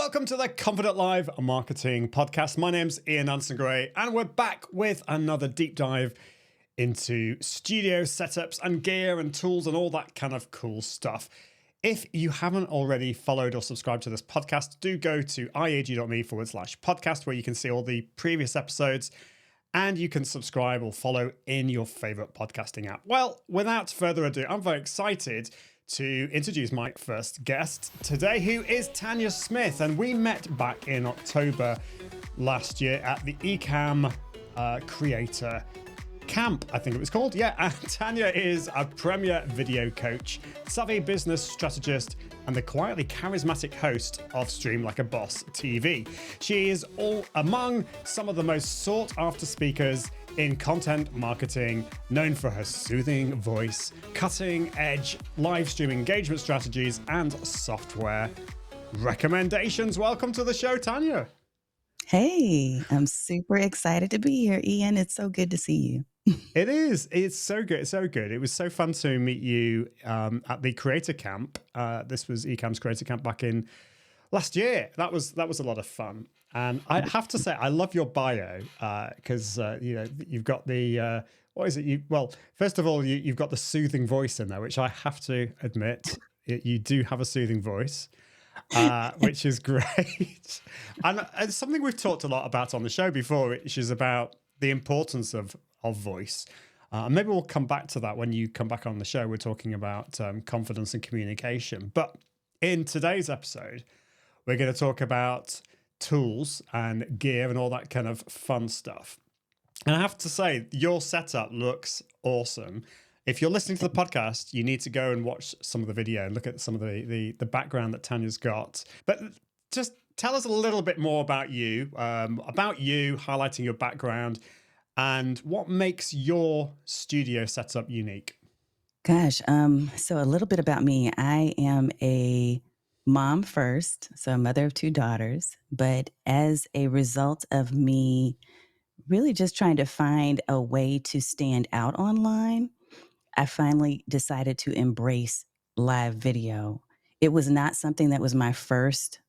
Welcome to the Confident Live Marketing Podcast. My name's Ian Anson-Gray, and we're back with another deep dive into studio setups and gear and tools and all that kind of cool stuff. If you haven't already followed or subscribed to this podcast, do go to iag.me/podcast, where you can see all the previous episodes and you can subscribe or follow in your favorite podcasting app. Well, without further ado, I'm very excited to introduce my first guest today, who is Tanya Smith. And we met back in October last year at the Ecamm Creator Camp, I think it was called. Yeah, and Tanya is a premier video coach, savvy business strategist, and the quietly charismatic host of Stream Like a Boss TV. She is all among some of the most sought after speakers in content marketing, known for her soothing voice, cutting edge live streaming engagement strategies, and software recommendations. Welcome to the show, Tanya. Hey, I'm super excited to be here, Ian. It's so good to see you. It is. It's so good. It's so good. It was so fun to meet you at the Creator Camp. This was Ecamm's Creator Camp back in last year. That was a lot of fun. And I have to say, I love your bio because you've got the what is it? Well, first of all, you've got the soothing voice in there, which I have to admit, you do have a soothing voice, which is great. And it's something we've talked a lot about on the show before, which is about the importance of voice. Maybe we'll come back to that when you come back on the show. We're talking about confidence and communication. But in today's episode, we're going to talk about tools and gear and all that kind of fun stuff. And I have to say, your setup looks awesome. If you're listening to the podcast, you need to go and watch some of the video and look at some of the background that Tanya's got. But just tell us a little bit more about you, highlighting your background and what makes your studio setup unique. Gosh, so a little bit about me. I am a mom first, so a mother of two daughters, but as a result of me really just trying to find a way to stand out online, I finally decided to embrace live video. It was not something that was my first,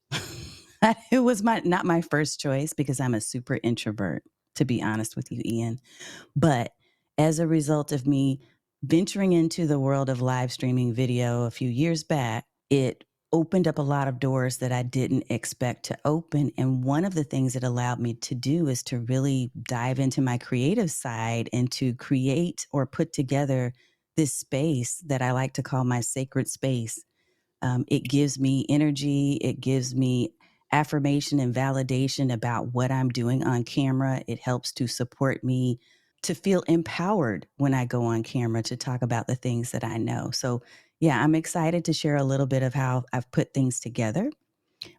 it was not my first choice because I'm a super introvert, to be honest with you, Ian. But as a result of me venturing into the world of live streaming video a few years back, it opened up a lot of doors that I didn't expect to open. And one of the things it allowed me to do is to really dive into my creative side and to create or put together this space that I like to call my sacred space. It gives me energy. It gives me affirmation and validation about what I'm doing on camera. It helps to support me to feel empowered when I go on camera to talk about the things that I know. So yeah, I'm excited to share a little bit of how I've put things together.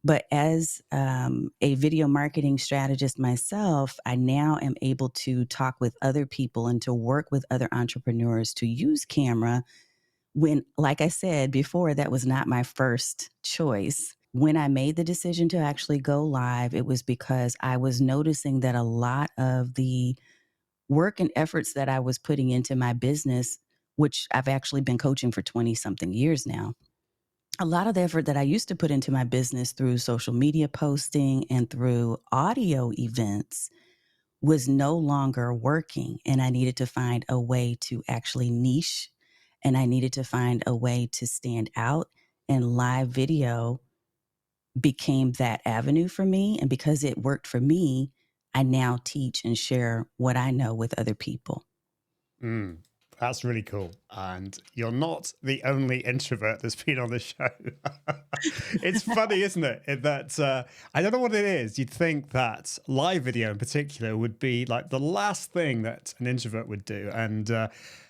But as a video marketing strategist myself, I now am able to talk with other people and to work with other entrepreneurs to use camera when, like I said before, that was not my first choice. When I made the decision to actually go live, it was because I was noticing that a lot of the work and efforts that I was putting into my business, which I've actually been coaching for 20 something years now, a lot of the effort that I used to put into my business through social media posting and through audio events was no longer working. And I needed to find a way to actually niche, and I needed to find a way to stand out, and live video became that avenue for me. And because it worked for me, I now teach and share what I know with other people. That's really cool. And you're not the only introvert that's been on the show. It's funny, isn't it? That I don't know what it is. You'd think that live video in particular would be like the last thing that an introvert would do. And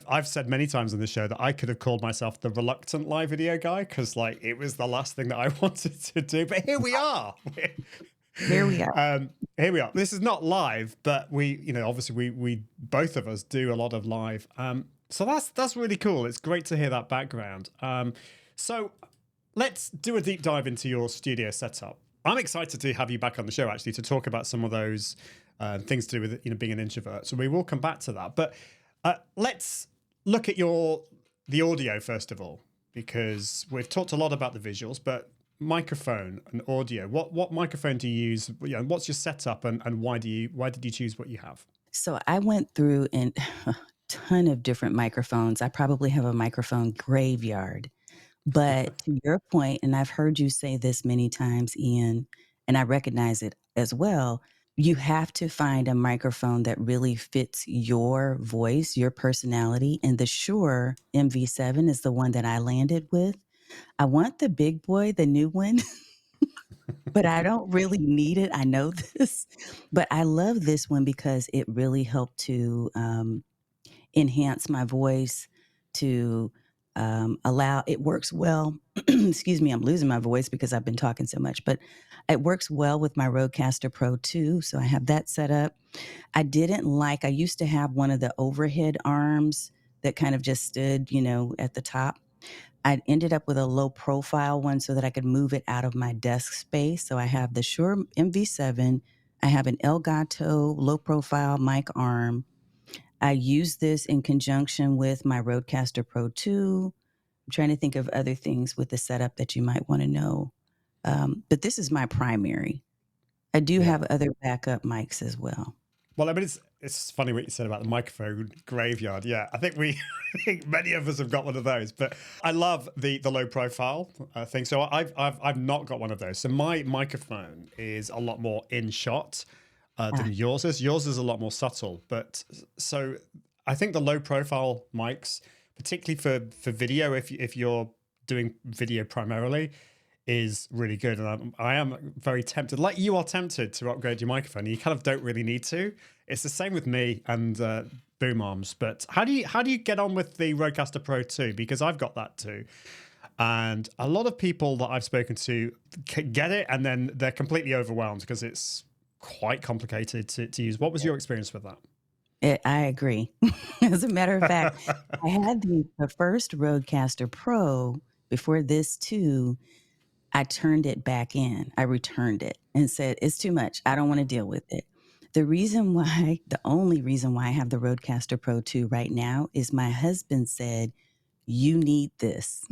I've said many times on the show that I could have called myself the reluctant live video guy because like it was the last thing that I wanted to do. But here we are. Here we are. Here we are. This is not live, but we, obviously we both of us do a lot of live. So that's really cool. It's great to hear that background. So let's do a deep dive into your studio setup. I'm excited to have you back on the show actually to talk about some of those things to do with being an introvert. So we will come back to that. But let's look at the audio first of all, because we've talked a lot about the visuals, but microphone and audio, what microphone do you use? You know, what's your setup, and why did you choose what you have? So I went through a ton of different microphones. I probably have a microphone graveyard. But to your point, and I've heard you say this many times, Ian, and I recognize it as well, you have to find a microphone that really fits your voice, your personality. And the Shure MV7 is the one that I landed with. I want the big boy, the new one, but I don't really need it. I know this, but I love this one because it really helped to enhance my voice, to allow it works well. Excuse me, I'm losing my voice because I've been talking so much, but it works well with my RODECaster Pro too. So I have that set up. I used to have one of the overhead arms that kind of just stood, at the top. I ended up with a low profile one so that I could move it out of my desk space. So I have the Shure MV7. I have an Elgato low profile mic arm. I use this in conjunction with my RODECaster Pro 2. I'm trying to think of other things with the setup that you might want to know. But this is my primary. I do Yeah. have other backup mics as well. Well, I mean, it's funny what you said about the microphone graveyard. Yeah, I think I think many of us have got one of those. But I love the low profile thing. So I've not got one of those. So my microphone is a lot more in shot Ah, than yours is. Yours is a lot more subtle. But so I think the low profile mics, particularly for video, if you're doing video primarily, is really good. And I am very tempted, like you are tempted, to upgrade your microphone. You kind of don't really need to. It's the same with me and boom arms. But how do you get on with the RODECaster Pro 2? Because I've got that too. And a lot of people that I've spoken to get it, and then they're completely overwhelmed because it's quite complicated to use. What was your experience with that? I agree. As a matter of fact, I had the first RODECaster Pro before this too. I turned it back in. I returned it and said, it's too much. I don't want to deal with it. The only reason why I have the RODECaster Pro 2 right now is my husband said, you need this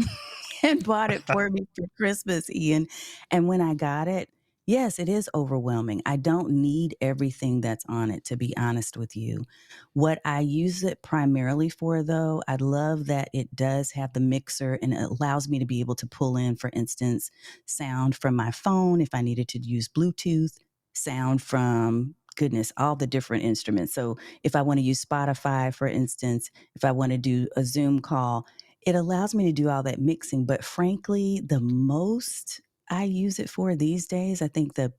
and bought it for me for Christmas, Ian. And when I got it, yes, it is overwhelming. I don't need everything that's on it, to be honest with you. What I use it primarily for, though, I love that it does have the mixer and it allows me to be able to pull in, for instance, sound from my phone if I needed to use Bluetooth, sound from goodness, all the different instruments. So if I want to use Spotify, for instance, if I want to do a Zoom call, it allows me to do all that mixing. But frankly, the most I use it for these days, I think the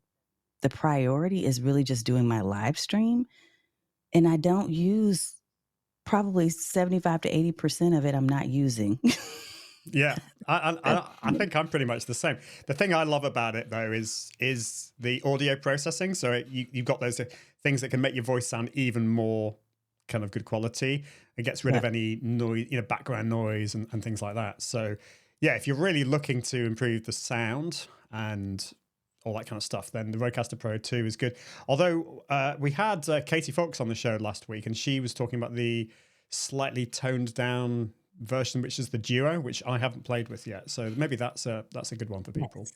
priority is really just doing my live stream. And I don't use probably 75 to 80% of it I'm not using. Yeah, I think I'm pretty much the same. The thing I love about it though is the audio processing. So you've got those things that can make your voice sound even more kind of good quality. It gets rid Yeah. of any noise, background noise and things like that. So yeah, if you're really looking to improve the sound and all that kind of stuff, then the RODECaster Pro 2 is good. Although we had Katie Fox on the show last week, and she was talking about the slightly toned down version, which is the Duo, which I haven't played with yet. So maybe that's a good one for people. Yes.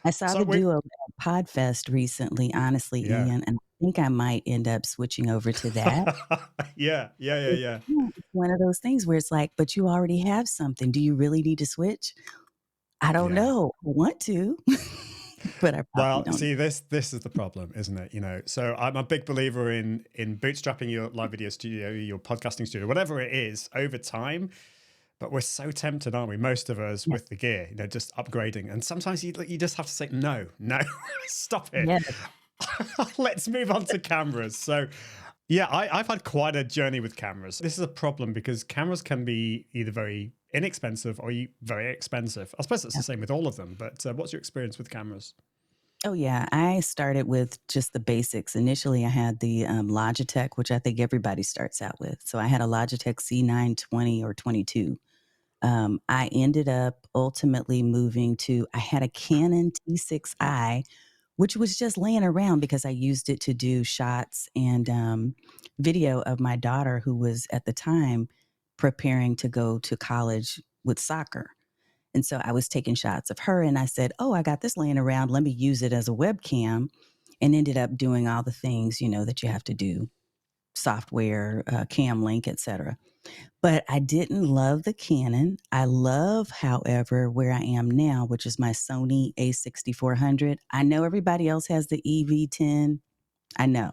I saw So the we, duo at Podfest recently, honestly, yeah, Ian, and I think I might end up switching over to that. It's yeah, it's one of those things where it's like, but you already have something. Do you really need to switch? I don't yeah. know. I want to, but I probably Well, don't. see, this is the problem, isn't it? So I'm a big believer in bootstrapping your live video studio, your podcasting studio, whatever it is, over time. But we're so tempted, aren't we? Most of us Yeah. with the gear, just upgrading. And sometimes you just have to say, no, no, stop it. Yeah. Let's move on to cameras. So yeah, I've had quite a journey with cameras. This is a problem because cameras can be either very inexpensive or very expensive. I suppose it's the same with all of them. But what's your experience with cameras? Oh, yeah. I started with just the basics. Initially, I had the Logitech, which I think everybody starts out with. So I had a Logitech C920 or 22. I ended up ultimately moving to, I had a Canon T6i, which was just laying around because I used it to do shots and video of my daughter, who was at the time preparing to go to college with soccer. And so I was taking shots of her and I said, oh, I got this laying around. Let me use it as a webcam, and ended up doing all the things, that you have to do, software, cam link, etc. But I didn't love the Canon. I love, however, where I am now, which is my Sony A6400. I know everybody else has the EV10. I know.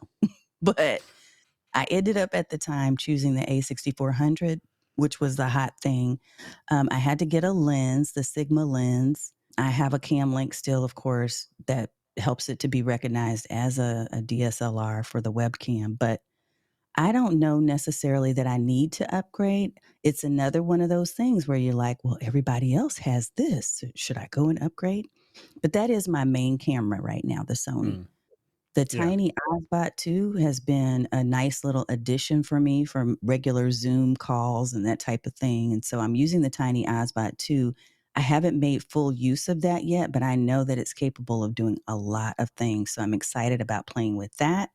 But I ended up at the time choosing the A6400, which was the hot thing. I had to get a lens, the Sigma lens. I have a cam link still, of course, that helps it to be recognized as a DSLR for the webcam. But I don't know necessarily that I need to upgrade. It's another one of those things where you're like, well, everybody else has this. Should I go and upgrade? But that is my main camera right now, the Sony. Mm. The Yeah. tiny iSpot 2 has been a nice little addition for me for regular Zoom calls and that type of thing. And so I'm using the tiny iSpot 2. I haven't made full use of that yet, but I know that it's capable of doing a lot of things. So I'm excited about playing with that.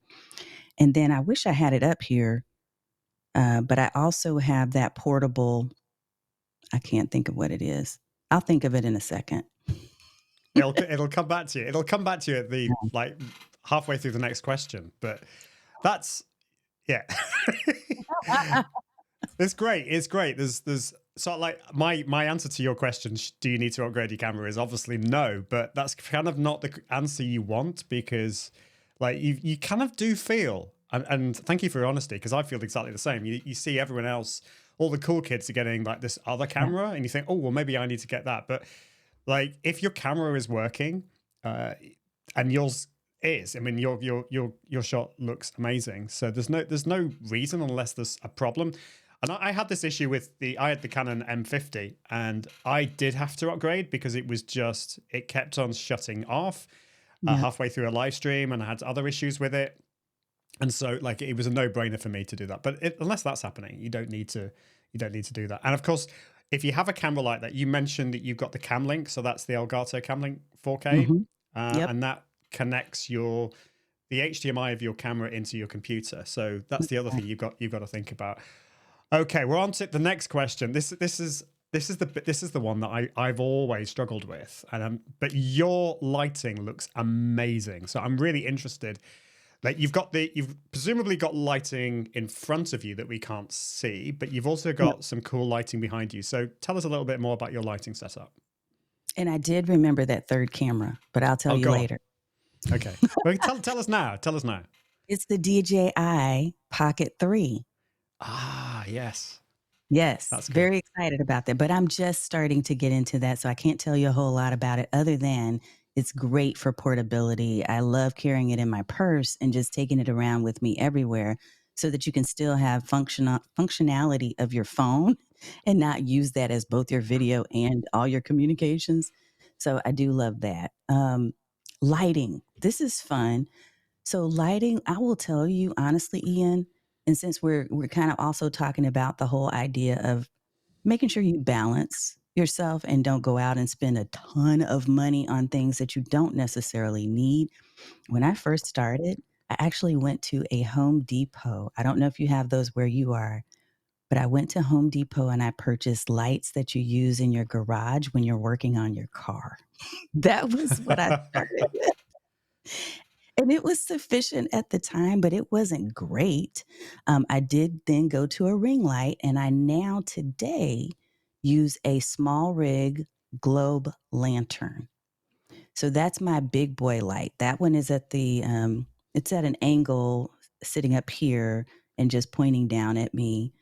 And then I wish I had it up here, but I also have that portable. I can't think of what it is. I'll think of it in a second. It'll come back to you. It'll come back to you at the halfway through the next question. But that's it's great. It's great. There's sort of like my answer to your question, do you need to upgrade your camera, is obviously no, but that's kind of not the answer you want, because like you kind of do feel, and thank you for your honesty, because I feel exactly the same. You see everyone else, all the cool kids are getting like this other camera, and you think, oh, well, maybe I need to get that. But like if your camera is working, and yours is, I mean, your shot looks amazing. So there's no reason, unless there's a problem. And I had this issue with I had the Canon M50, and I did have to upgrade because it kept on shutting off halfway through a live stream, and I had other issues with it. And so like it was a no-brainer for me to do that. But unless that's happening, you don't need to do that. And of course, if you have a camera like that, you mentioned that you've got the Cam Link, so that's the Elgato Cam Link 4K, and that connects the HDMI of your camera into your computer. So that's the other thing you've got to think about. Okay, we're on to the next question. This is the one that I've always struggled with, but your lighting looks amazing. So I'm really interested. Like you've presumably got lighting in front of you that we can't see, but you've also got some cool lighting behind you. So tell us a little bit more about your lighting setup. And I did remember that third camera, but I'll tell you later. Okay, well, tell us now. Tell us now. It's the DJI Pocket 3. Ah, yes. Yes, that's very excited about that. But I'm just starting to get into that, so I can't tell you a whole lot about it other than it's great for portability. I love carrying it in my purse and just taking it around with me everywhere, so that you can still have functionality of your phone and not use that as both your video and all your communications. So I do love that. Lighting. This is fun. So lighting, I will tell you honestly, Ian, and since we're kind of also talking about the whole idea of making sure you balance yourself and don't go out and spend a ton of money on things that you don't necessarily need. When I first started, I actually went to a Home Depot. I don't know if you have those where you are, but I went to Home Depot and I purchased lights that you use in your garage when you're working on your car. That was what I started with. And it was sufficient at the time, but it wasn't great. I did then go to a ring light, and I now today use a small rig globe lantern. So that's my big boy light. That one is it's at an angle sitting up here and just pointing down at me.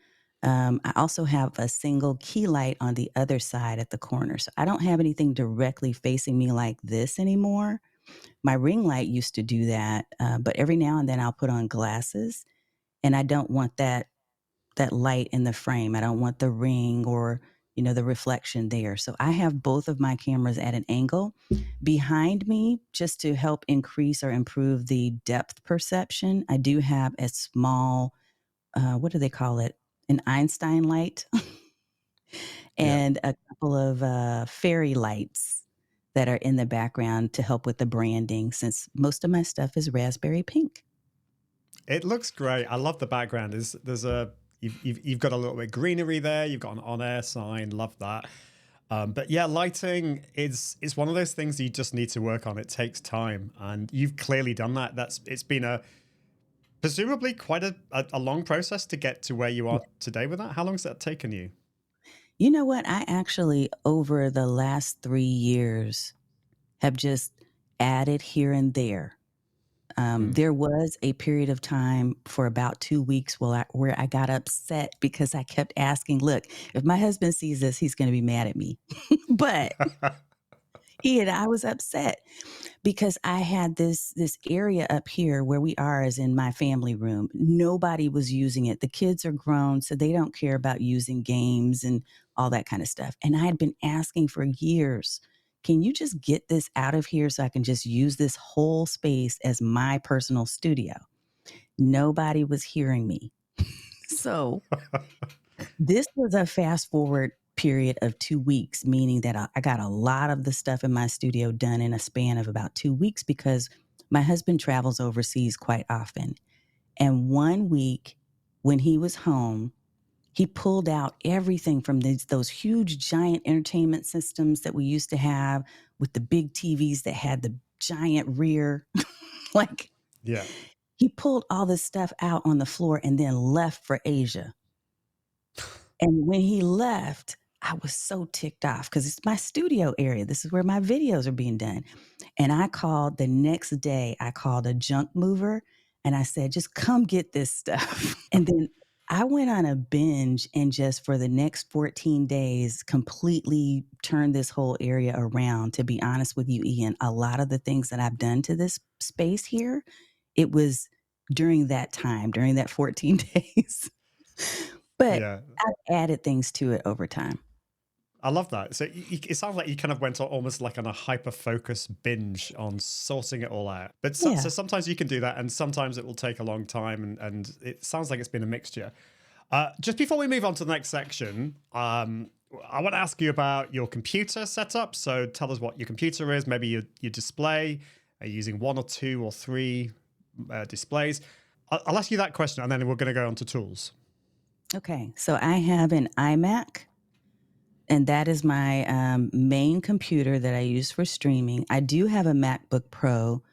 I also have a single key light on the other side at the corner. So I don't have anything directly facing me like this anymore. My ring light used to do that, but every now and then I'll put on glasses, and I don't want that light in the frame. I don't want the ring or the reflection there. So I have both of my cameras at an angle behind me just to help increase or improve the depth perception. I do have a small, what do they call it? An Einstein light and a couple of fairy lights that are in the background to help with the branding, since most of my stuff is raspberry pink. It looks great. I love the background. You've got a little bit of greenery there. You've got an on-air sign. Love that. But yeah, lighting is one of those things you just need to work on. It takes time, and you've clearly done that. It's been presumably quite a long process to get to where you Yeah. are today with that. How long has that taken you? You know what? I actually, over the last 3 years, have just added here and there. Mm. There was a period of time for about 2 weeks where I got upset because I kept asking, look, if my husband sees this, he's going to be mad at me. But I was upset because I had this area up here where we are is in my family room. Nobody was using it. The kids are grown, so they don't care about using games and all that kind of stuff. And I had been asking for years, can you just get this out of here so I can just use this whole space as my personal studio? Nobody was hearing me. So this was a fast forward period of 2 weeks, meaning that I got a lot of the stuff in my studio done in a span of about 2 weeks because my husband travels overseas quite often. And one week when he was home, he pulled out everything from those huge giant entertainment systems that we used to have with the big TVs that had the giant rear. Like Yeah. he pulled all this stuff out on the floor and then left for Asia. And when he left, I was so ticked off because it's my studio area. This is where my videos are being done. And I called the next day, I called a junk mover and I said, just come get this stuff. And then I went on a binge and just for the next 14 days completely turned this whole area around. To be honest with you, Ian, a lot of the things that I've done to this space here, it was during that time, during that 14 days. But Yeah. I've added things to it over time. I love that. So it sounds like you kind of went almost like on a hyper focus binge on sorting it all out. But so Yeah. sometimes you can do that, and sometimes it will take a long time. And it sounds like it's been a mixture. Just before we move on to the next section, I want to ask you about your computer setup. So tell us what your computer is, maybe your display. Are you using one or two or three displays? I'll ask you that question, and then we're going to go on to tools. Okay. So I have an iMac, and that is my main computer that I use for streaming. I do have a MacBook Pro,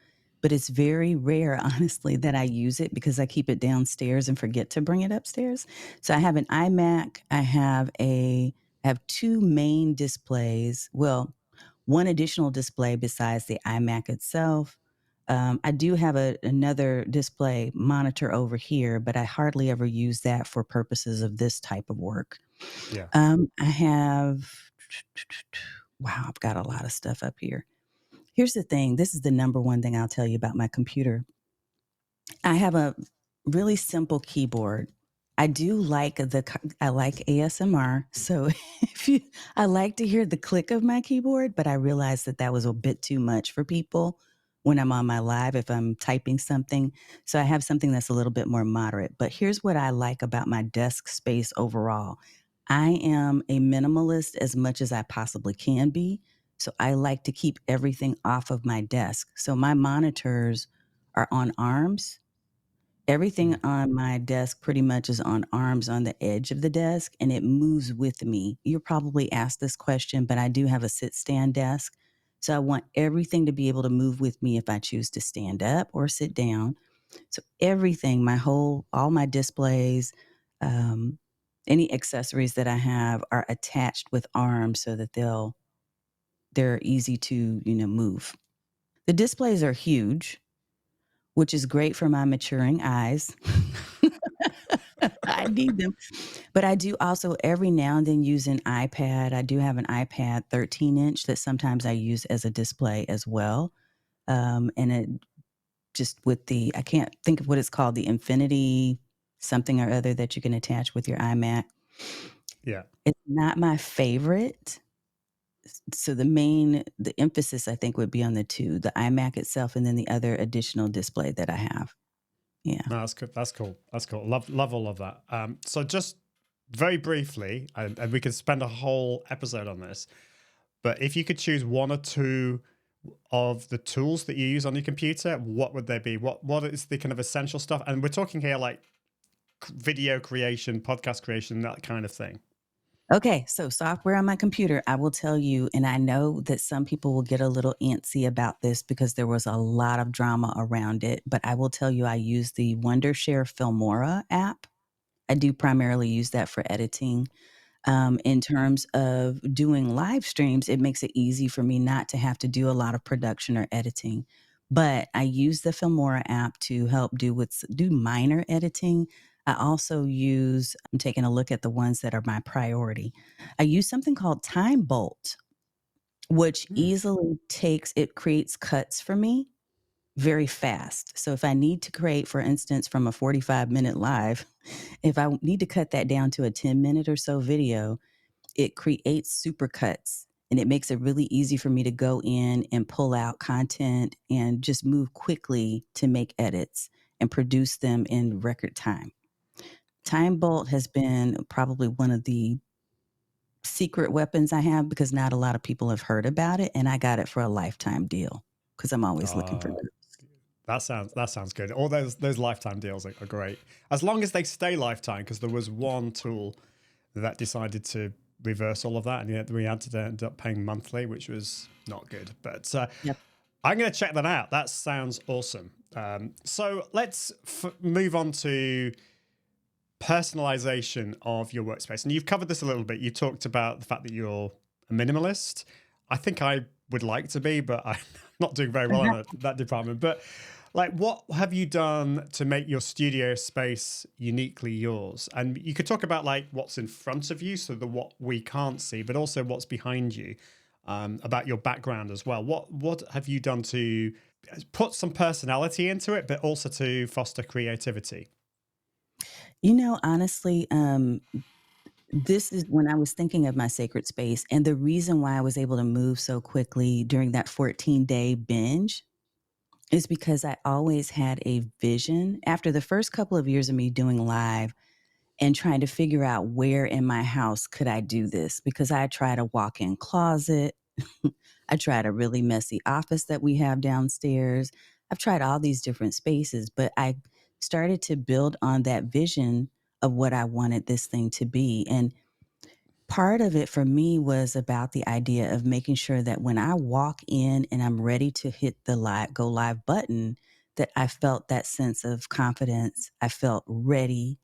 but it's very rare, honestly, that I use it because I keep it downstairs and forget to bring it upstairs. So I have an iMac. I have two main displays. Well, one additional display besides the iMac itself. I do have another display monitor over here, but I hardly ever use that for purposes of this type of work. Yeah. I have, wow, I've got a lot of stuff up here. Here's the thing. This is the number one thing I'll tell you about my computer. I have a really simple keyboard. I do like I like ASMR. So I like to hear the click of my keyboard, but I realized that was a bit too much for people when I'm on my live, if I'm typing something. So I have something that's a little bit more moderate. But here's what I like about my desk space overall. I am a minimalist as much as I possibly can be. So I like to keep everything off of my desk. So my monitors are on arms. Everything Mm. on my desk pretty much is on arms on the edge of the desk and it moves with me. You're probably asked this question, but I do have a sit stand desk. So I want everything to be able to move with me if I choose to stand up or sit down. So everything, all my displays, um, any accessories that I have are attached with arms so that they're easy to, move. The displays are huge, which is great for my maturing eyes. I need them. But I do also every now and then use an iPad. I do have an iPad 13-inch that sometimes I use as a display as well. And it just with I can't think of what it's called, the Infinity something or other that you can attach with your iMac. Yeah. It's not my favorite. So the emphasis I think would be on the two, the iMac itself and then the other additional display that I have. Yeah. No, that's good. That's cool. That's cool. Love all of that. So just very briefly, and we could spend a whole episode on this, but if you could choose one or two of the tools that you use on your computer, what would they be? What is the kind of essential stuff? And we're talking here like video creation, podcast creation, that kind of thing. Okay, so software on my computer, I will tell you, and I know that some people will get a little antsy about this because there was a lot of drama around it, but I will tell you, I use the Wondershare Filmora app. I do primarily use that for editing. In terms of doing live streams, it makes it easy for me not to have to do a lot of production or editing. But I use the Filmora app to help do minor editing. I also use, I'm taking a look at the ones that are my priority. I use something called Time Bolt, which Hmm. easily it creates cuts for me very fast. So if I need to create, for instance, from a 45-minute live, if I need to cut that down to a 10-minute or so video, it creates supercuts and it makes it really easy for me to go in and pull out content and just move quickly to make edits and produce them in record time. Time Bolt has been probably one of the secret weapons I have because not a lot of people have heard about it, and I got it for a lifetime deal because I'm always looking for Uh, deals. that sounds good. All those lifetime deals are great, as long as they stay lifetime. Because there was one tool that decided to reverse all of that, and yet we had to end up paying monthly, which was not good. But Yep. I'm going to check that out. That sounds awesome. So let's move on to personalization of your workspace. And you've covered this a little bit. You talked about the fact that you're a minimalist. I think I would like to be, but I'm not doing very well in that department. But like, what have you done to make your studio space uniquely yours? And you could talk about like what's in front of you, so the what we can't see, but also what's behind you, about your background as well. What have you done to put some personality into it, but also to foster creativity? Honestly, this is when I was thinking of my sacred space, and the reason why I was able to move so quickly during that 14-day binge is because I always had a vision. After the first couple of years of me doing live and trying to figure out where in my house could I do this, because I tried a walk-in closet, I tried a really messy office that we have downstairs. I've tried all these different spaces, but I started to build on that vision of what I wanted this thing to be. And part of it for me was about the idea of making sure that when I walk in and I'm ready to hit the go live button, that I felt that sense of confidence. I felt ready.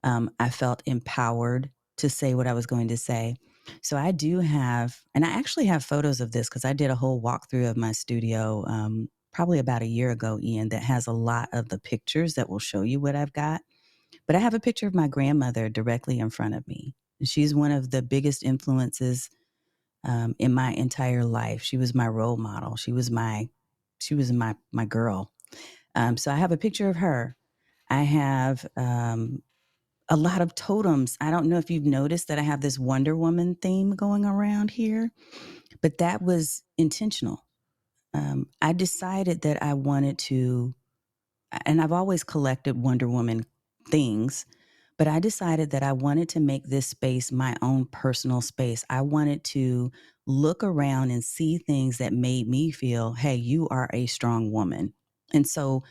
I felt empowered to say what I was going to say. So I do have, and I actually have photos of this because I did a whole walkthrough of my studio probably about a year ago, Ian, that has a lot of the pictures that will show you what I've got. But I have a picture of my grandmother directly in front of me. She's one of the biggest influences in my entire life. She was my role model. She was my girl. So I have a picture of her. I have a lot of totems. I don't know if you've noticed that I have this Wonder Woman theme going around here, but that was intentional. I decided that I wanted to, and I've always collected Wonder Woman things, but I decided that I wanted to make this space my own personal space. I wanted to look around and see things that made me feel, hey, you are a strong woman. And so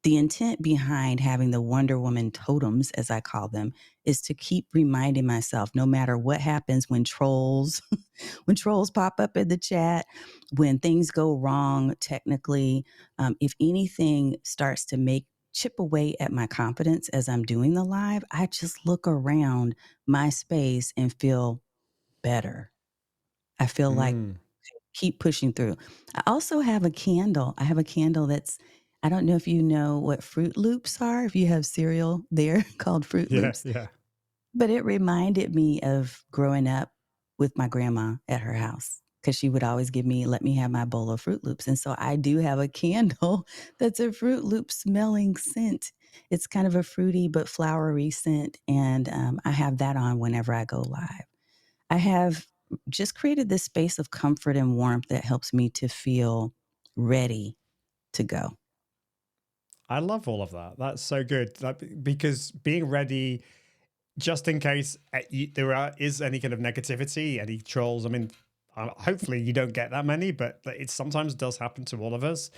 the intent behind having the Wonder Woman totems, as I call them, is to keep reminding myself, no matter what happens when trolls, when trolls pop up in the chat, when things go wrong technically, if anything starts to chip away at my confidence as I'm doing the live, I just look around my space and feel better. I feel like Mm. keep pushing through. I also have a candle. I have a candle I don't know if you know what Fruit Loops are, if you have cereal there called Fruit Yeah, Loops, yeah. but it reminded me of growing up with my grandma at her house because she would always let me have my bowl of Fruit Loops. And so I do have a candle that's a Fruit Loop smelling scent. It's kind of a fruity but flowery scent. And I have that on whenever I go live. I have just created this space of comfort and warmth that helps me to feel ready to go. I love all of that. That's so good. Because being ready, just in case is any kind of negativity, any trolls. I mean, hopefully you don't get that many, but it sometimes does happen to all of us.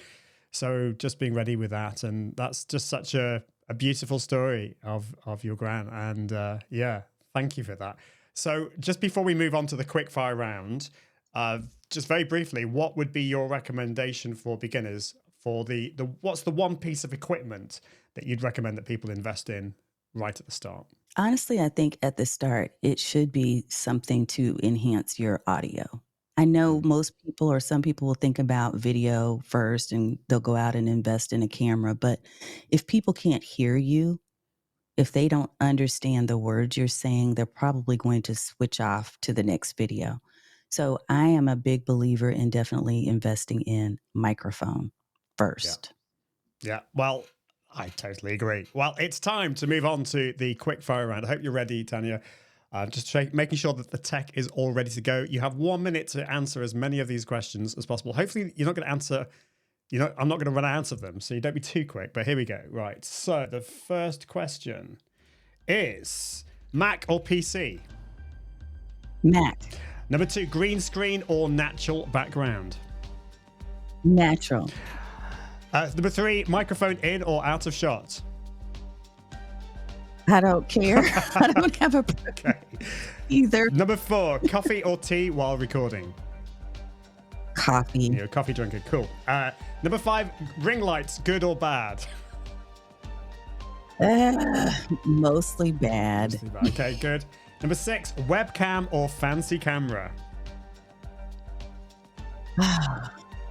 So just being ready with that, and that's just such a beautiful story of your gran. And yeah, thank you for that. So just before we move on to the quickfire round, just very briefly, what would be your recommendation for beginners for the what's the one piece of equipment that you'd recommend that people invest in right at the start? Honestly, I think at the start, it should be something to enhance your audio. I know most people or some people will think about video first and they'll go out and invest in a camera. But if people can't hear you, if they don't understand the words you're saying, they're probably going to switch off to the next video. So I am a big believer in definitely investing in microphone first. Yeah. Well, I totally agree. Well, it's time to move on to the quick fire round. I hope you're ready, Tanya. Just making sure that the tech is all ready to go. You have 1 minute to answer as many of these questions as possible. Hopefully, you're not going to answer. I'm not going to run out of them, so you don't be too quick. But here we go. Right. So the first question is Mac or PC? Mac, Number 2, green screen or natural background? natural, Number 3, microphone in or out of shot? I don't care. I don't have a Okay. either. Number 4, coffee or tea while recording? Coffee, You're a coffee drinker. Cool. Number 5, ring lights, good or bad? mostly bad. Okay, good. Number 6, webcam or fancy camera?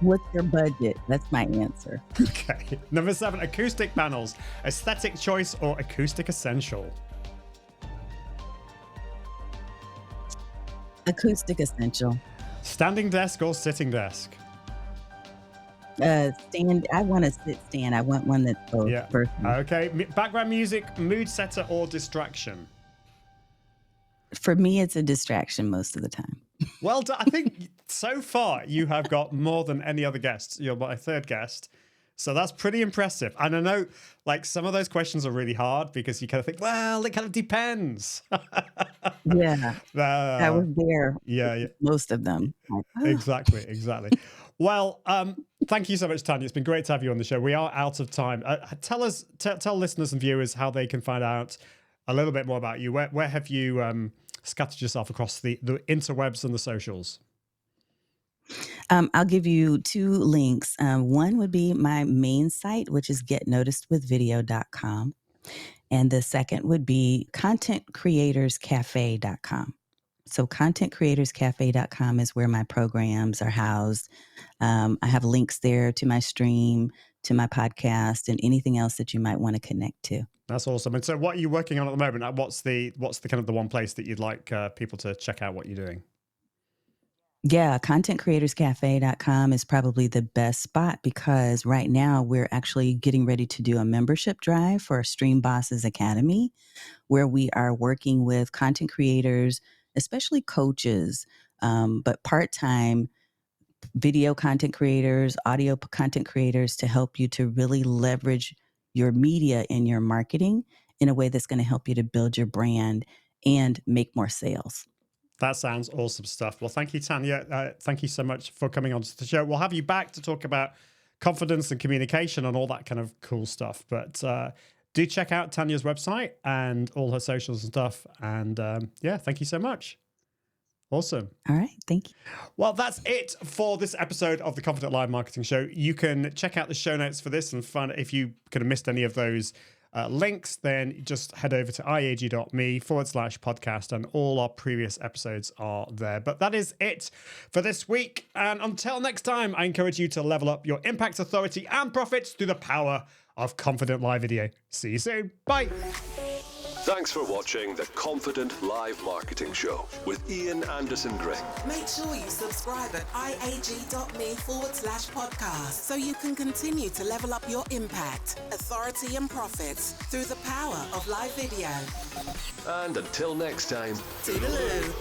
What's your budget? That's my answer. Okay. Number 7, acoustic panels, aesthetic choice or acoustic essential? Acoustic essential. Standing desk or sitting desk? Stand. I want a sit stand. I want one that's both. Yeah. Personal. Okay. Background music, mood setter or distraction? For me, it's a distraction most of the time. Well done. I think so far you have got more than any other guests. You're my third guest. So that's pretty impressive. And I know like some of those questions are really hard because you kind of think, well, it kind of depends. Yeah. I was there. Yeah. Most of them. Like, Exactly. Well, thank you so much, Tanya. It's been great to have you on the show. We are out of time. Tell listeners and viewers how they can find out a little bit more about you. Where have you scattered yourself across the interwebs and the socials? I'll give you 2 links. One would be my main site, which is getnoticedwithvideo.com. And the second would be contentcreatorscafe.com. So contentcreatorscafe.com is where my programs are housed. I have links there to my stream, to my podcast, and anything else that you might want to connect to. That's awesome. And so what are you working on at the moment? What's the kind of the one place that you'd like people to check out what you're doing? Yeah, contentcreatorscafe.com is probably the best spot because right now we're actually getting ready to do a membership drive for Stream Bosses Academy, where we are working with content creators, especially coaches, but part-time video content creators, audio content creators to help you to really leverage your media in your marketing in a way that's going to help you to build your brand and make more sales. That sounds awesome stuff. Well, thank you, Tanya. Thank you so much for coming on to the show. We'll have you back to talk about confidence and communication and all that kind of cool stuff. But do check out Tanya's website and all her socials and stuff. And yeah, thank you so much. Awesome. All right. Thank you. Well, that's it for this episode of the Confident Live Marketing Show. You can check out the show notes for this and find if you could have missed any of those links, then just head over to iag.me/podcast and all our previous episodes are there. But that is it for this week. And until next time, I encourage you to level up your impact, authority, and profits through the power of Confident Live Video. See you soon. Bye. Thanks for watching the Confident Live Marketing Show with Ian Anderson Gray. Make sure you subscribe at iag.me/podcast so you can continue to level up your impact, authority, and profits through the power of live video. And until next time, Toodaloo.